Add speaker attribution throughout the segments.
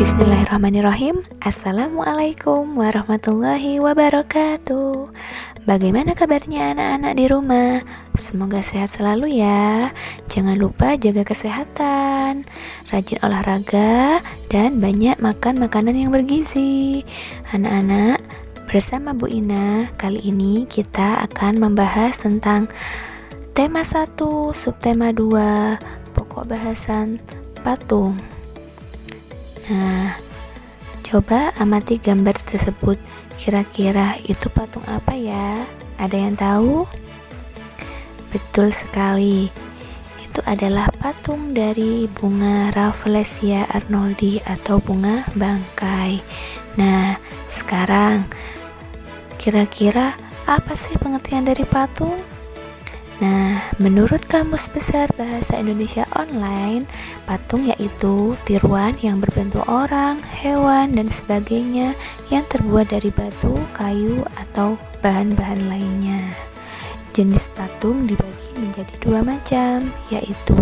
Speaker 1: Bismillahirrahmanirrahim. Assalamualaikum warahmatullahi wabarakatuh. Bagaimana kabarnya anak-anak di rumah? Semoga sehat selalu ya. Jangan lupa jaga kesehatan, rajin olahraga, dan banyak makan makanan yang bergizi. Anak-anak, bersama Bu Ina, kali ini kita akan membahas tentang tema 1, subtema 2, pokok bahasan patung. Nah, coba amati gambar tersebut. Kira-kira itu patung apa ya? Ada yang tahu? Betul sekali. Itu adalah patung dari bunga Rafflesia arnoldi atau bunga bangkai. Nah, sekarang kira-kira apa sih pengertian dari patung? Nah, menurut Kamus Besar Bahasa Indonesia Online, patung yaitu tiruan yang berbentuk orang, hewan, dan sebagainya yang terbuat dari batu, kayu, atau bahan-bahan lainnya. Jenis patung dibagi menjadi dua macam, yaitu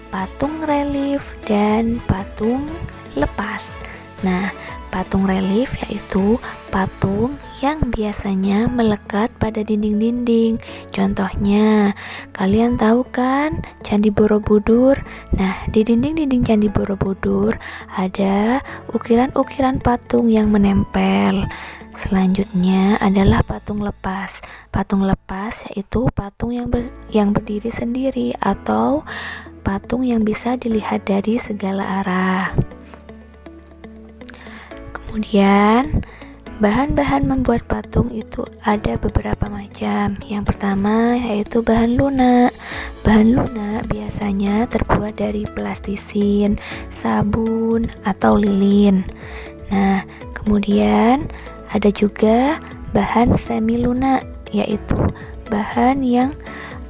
Speaker 1: patung relief dan patung lepas. Nah, patung relief yaitu patung yang biasanya melekat pada dinding-dinding. Contohnya, kalian tahu kan Candi Borobudur? Nah, di dinding-dinding Candi Borobudur ada ukiran-ukiran patung yang menempel. Selanjutnya adalah patung lepas. Patung lepas yaitu patung yang berdiri sendiri atau patung yang bisa dilihat dari segala arah. Kemudian, bahan-bahan membuat patung itu ada beberapa macam. Yang pertama yaitu bahan lunak. Bahan lunak biasanya terbuat dari plastisin, sabun, atau lilin. Nah, kemudian ada juga bahan semi lunak, yaitu bahan yang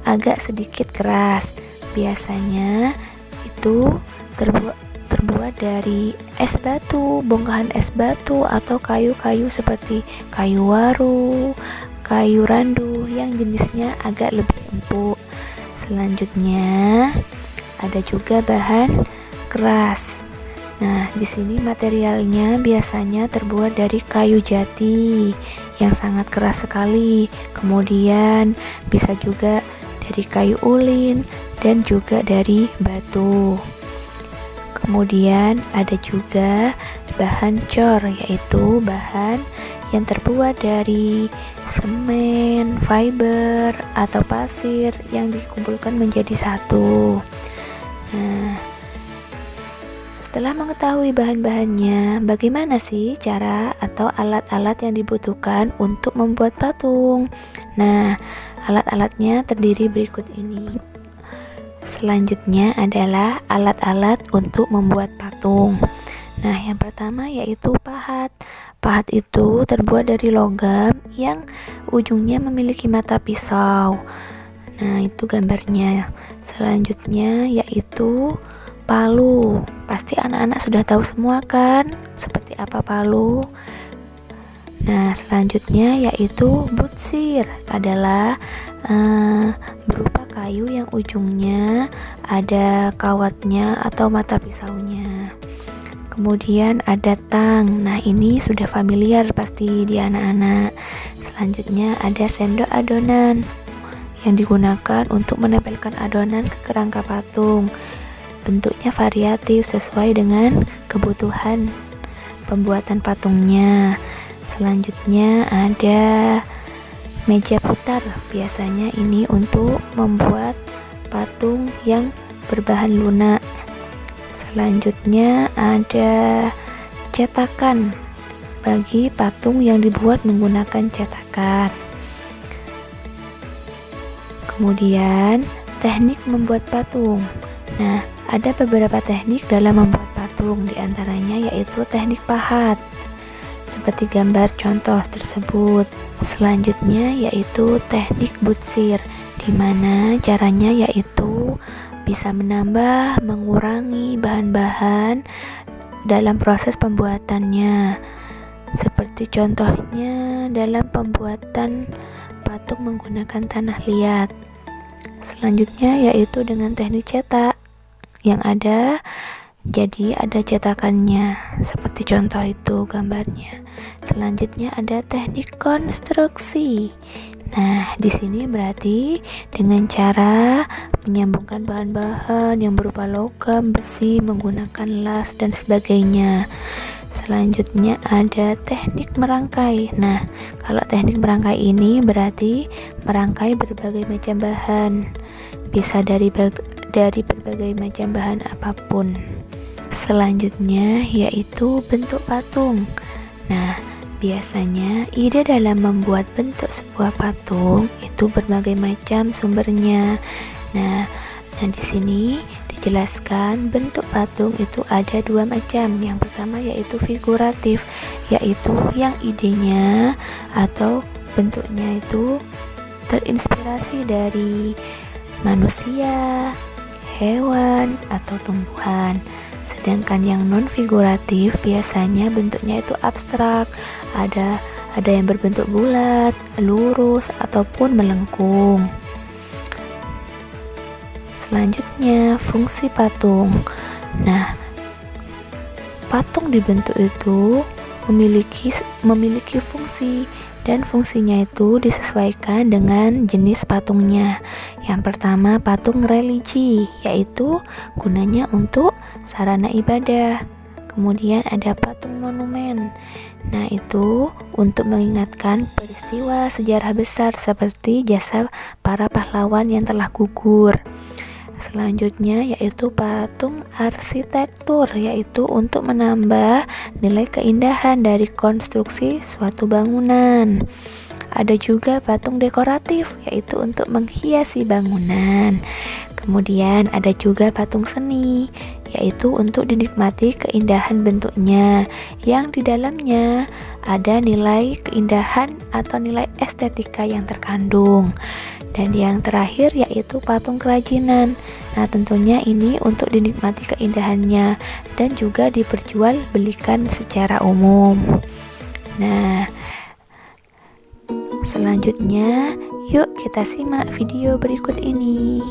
Speaker 1: agak sedikit keras. Biasanya itu terbuat dari es batu, bongkahan es batu, atau kayu-kayu seperti kayu waru, kayu randu yang jenisnya agak lebih empuk. Selanjutnya ada juga bahan keras. Nah, di sini materialnya biasanya terbuat dari kayu jati yang sangat keras sekali. Kemudian bisa juga dari kayu ulin dan juga dari batu. Kemudian ada juga bahan cor, yaitu bahan yang terbuat dari semen, fiber, atau pasir yang dikumpulkan menjadi satu. Nah, setelah mengetahui bahan-bahannya, bagaimana sih cara atau alat-alat yang dibutuhkan untuk membuat patung? Nah, alat-alatnya terdiri berikut ini. Selanjutnya adalah alat-alat untuk membuat patung. Nah, yang pertama yaitu pahat. Pahat itu terbuat dari logam yang ujungnya memiliki mata pisau. Nah, itu gambarnya. Selanjutnya yaitu palu. Pasti anak-anak sudah tahu semua kan seperti apa palu. Nah, selanjutnya yaitu butsir, adalah berupa kayu yang ujungnya ada kawatnya atau mata pisaunya. Kemudian ada tang. Nah, ini sudah familiar pasti di anak-anak. Selanjutnya ada sendok adonan yang digunakan untuk menempelkan adonan ke kerangka patung. Bentuknya variatif sesuai dengan kebutuhan pembuatan patungnya. Selanjutnya ada meja putar. Biasanya ini untuk membuat patung yang berbahan lunak. Selanjutnya ada cetakan bagi patung yang dibuat menggunakan cetakan. Kemudian teknik membuat patung. Nah, ada beberapa teknik dalam membuat patung, diantaranya yaitu teknik pahat seperti gambar contoh tersebut. Selanjutnya yaitu teknik butsir, di mana caranya yaitu bisa menambah, mengurangi bahan-bahan dalam proses pembuatannya. Seperti contohnya dalam pembuatan patung menggunakan tanah liat. Selanjutnya yaitu dengan teknik cetak, yang ada Jadi ada cetakannya, seperti contoh itu gambarnya. Selanjutnya ada teknik konstruksi. Nah, di sini berarti dengan cara menyambungkan bahan-bahan yang berupa logam, besi, menggunakan las dan sebagainya. Selanjutnya ada teknik merangkai. Nah, kalau teknik merangkai ini berarti merangkai berbagai macam bahan. Bisa dari berbagai macam bahan apapun. Selanjutnya yaitu bentuk patung. Nah, biasanya ide dalam membuat bentuk sebuah patung itu berbagai macam sumbernya. Nah, di sini dijelaskan bentuk patung itu ada dua macam. Yang pertama yaitu figuratif, yaitu yang idenya atau bentuknya itu terinspirasi dari manusia, hewan, atau tumbuhan. Sedangkan yang non figuratif biasanya bentuknya itu abstrak, ada yang berbentuk bulat, lurus, ataupun melengkung. Selanjutnya fungsi patung. Nah, patung dibentuk itu memiliki fungsi, dan fungsinya itu disesuaikan dengan jenis patungnya. Yang pertama patung religi, yaitu gunanya untuk sarana ibadah. Kemudian ada patung monumen. Nah, itu untuk mengingatkan peristiwa sejarah besar seperti jasa para pahlawan yang telah gugur. Selanjutnya yaitu patung arsitektur, yaitu untuk menambah nilai keindahan dari konstruksi suatu bangunan. Ada juga patung dekoratif, yaitu untuk menghiasi bangunan. Kemudian ada juga patung seni, yaitu untuk dinikmati keindahan bentuknya, yang di dalamnya ada nilai keindahan atau nilai estetika yang terkandung. Dan yang terakhir yaitu patung kerajinan. Nah, tentunya ini untuk dinikmati keindahannya dan juga diperjualbelikan secara umum. Nah, selanjutnya yuk kita simak video berikut ini.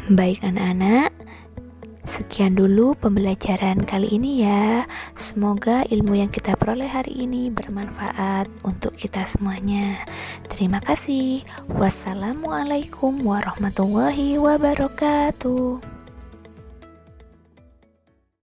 Speaker 1: Baik anak-anak, sekian dulu pembelajaran kali ini ya. Semoga ilmu yang kita peroleh hari ini bermanfaat untuk kita semuanya. Terima kasih. Wassalamualaikum warahmatullahi wabarakatuh.